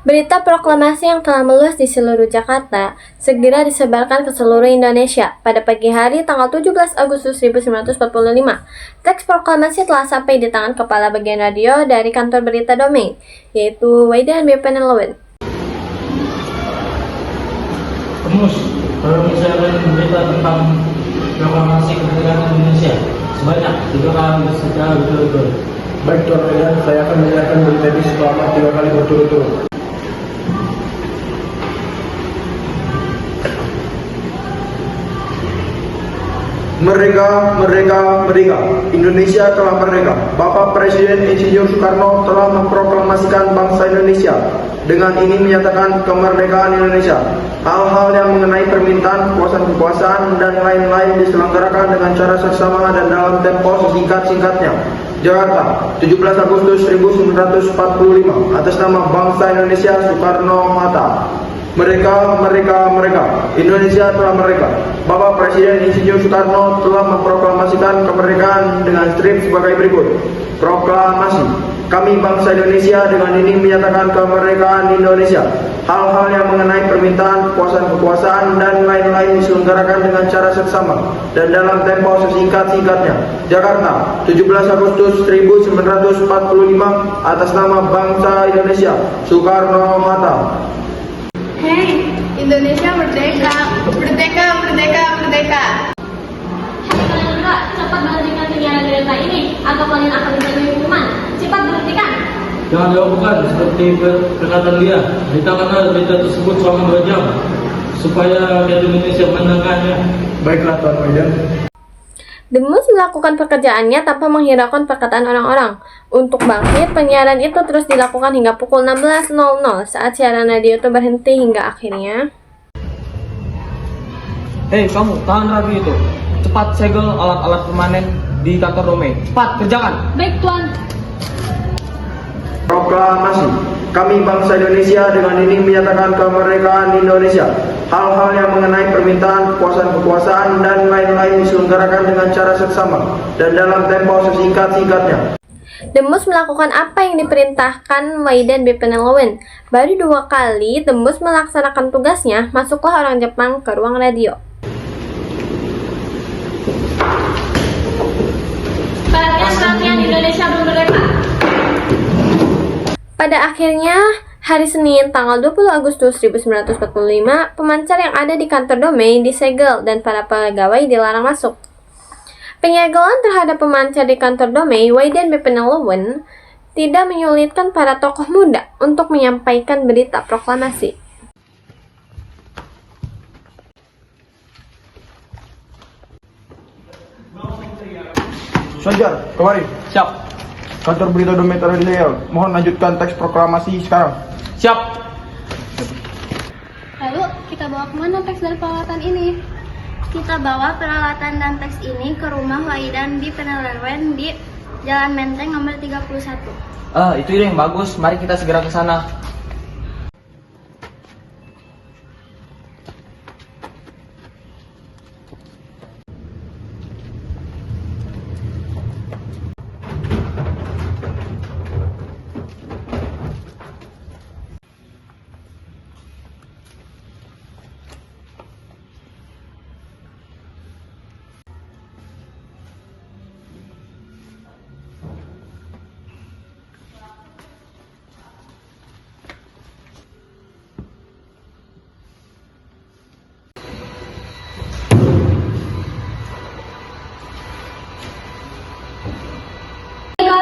Berita proklamasi yang telah meluas di seluruh Jakarta segera disebarkan ke seluruh Indonesia pada pagi hari tanggal 17 Agustus 1945. Teks proklamasi telah sampai di tangan Kepala Bagian Radio dari kantor berita Domain, yaitu Waidan B. Penelowen. Pemus, tolong menyiarkan berita tentang proklamasi kemerdekaan Indonesia sebanyak 3 kali secara berturut-turut. Baik Tuan Waidan, saya akan menyiarkan berita ini selama 3 kali berturut-turut. Merdeka, merdeka, merdeka. Indonesia telah merdeka. Bapak Presiden Insinyur Soekarno telah memproklamasikan bangsa Indonesia. Dengan ini menyatakan kemerdekaan Indonesia. Hal-hal yang mengenai permintaan kekuasaan dan lain-lain diselenggarakan dengan cara seksama dan dalam tempo sesingkat-singkatnya. Jakarta, 17 Agustus 1945. Atas nama bangsa Indonesia Soekarno-Hatta. Merdeka, merdeka, merdeka. Indonesia telah merdeka. Bapak Presiden Insinyur Soekarno telah memproklamasikan kemerdekaan dengan strip sebagai berikut. Proklamasi. Kami bangsa Indonesia dengan ini menyatakan kemerdekaan Indonesia. Hal-hal yang mengenai permintaan kekuasaan dan lain-lain diselenggarakan dengan cara seksama dan dalam tempo sesingkat-singkatnya. Jakarta, 17 Agustus 1945. Atas nama bangsa Indonesia Soekarno-Hatta. Hei, Indonesia merdeka, merdeka, merdeka, merdeka. Hei kalian berdua, cepat berhentikan penyiaran berita ini atau kalian akan dijatuhi hukuman. Cepat berhentikan. Jangan dilakukan seperti perkataan dia. Ditahankan berita tersebut selama 2 jam supaya rakyat Indonesia mendengarnya. Baiklah Tuan Waidan. Demus melakukan pekerjaannya tanpa menghiraukan perkataan orang-orang. Untuk bangkit, penyiaran itu terus dilakukan hingga pukul 16.00 saat siaran radio itu berhenti hingga akhirnya. Hei kamu, tahan radio itu. Cepat segel alat-alat permanen di kantor Domain. Cepat, kerjakan. Baik, Tuan. Proklamasi. Kami bangsa Indonesia dengan ini menyatakan kemerdekaan Indonesia. Hal-hal yang mengenai permintaan kekuasaan dan lain-lain diselenggarakan dengan cara seksama dan dalam tempo sesingkat-singkatnya. Demus melakukan apa yang diperintahkan Waidan B. Penelowen. Baru 2 kali Demus melaksanakan tugasnya, masuklah orang Jepang ke ruang radio. Perhatian Indonesia belum merdeka. Pada akhirnya, hari Senin tanggal 20 Agustus 1945, pemancar yang ada di kantor Domain disegel dan para pegawai dilarang masuk. Penyegelan terhadap pemancar di kantor Domain, Waidan B. Penelowen, tidak menyulitkan para tokoh muda untuk menyampaikan berita proklamasi. Sanjar, kemari. Siap. Kantor berita Domain telah disegel. Mohon lanjutkan teks proklamasi sekarang. Siap. Lalu, kita bawa kemana teks dan peralatan ini? Kita bawa peralatan dan teks ini ke rumah Waidan di Penelowen di Jalan Menteng nomor 31. Itu ide yang bagus. Mari kita segera ke sana.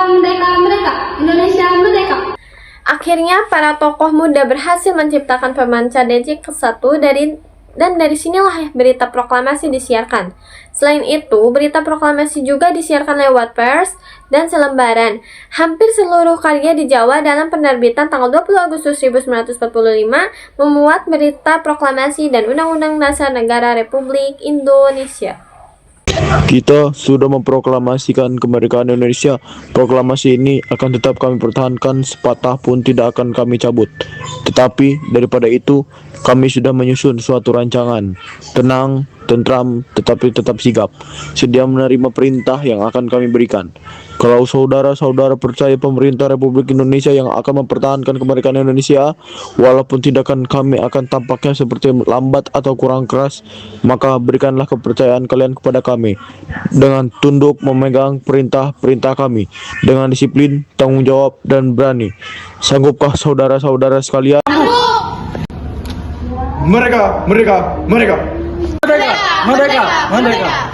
Merdeka, merdeka, Indonesia merdeka. Akhirnya, para tokoh muda berhasil menciptakan pemancar DJ ke-1 dan dari sinilah berita proklamasi disiarkan. Selain itu, berita proklamasi juga disiarkan lewat pers dan selembaran. Hampir seluruh karya di Jawa dalam penerbitan tanggal 20 Agustus 1945 memuat berita proklamasi dan Undang-Undang Dasar Negara Republik Indonesia. Kita sudah memproklamasikan kemerdekaan Indonesia. Proklamasi ini akan tetap kami pertahankan, sepatah pun tidak akan kami cabut. Tetapi daripada itu, kami sudah menyusun suatu rancangan. Tenang, tentram, tetapi tetap sigap, sedia menerima perintah yang akan kami berikan. Kalau saudara-saudara percaya pemerintah Republik Indonesia yang akan mempertahankan kemerdekaan Indonesia, walaupun tindakan kami akan tampaknya seperti lambat atau kurang keras, maka berikanlah kepercayaan kalian kepada kami dengan tunduk memegang perintah-perintah kami dengan disiplin, tanggung jawab, dan berani. Sanggupkah saudara-saudara sekalian? Merdeka, merdeka, merdeka. Merdeka! Merdeka! Merdeka!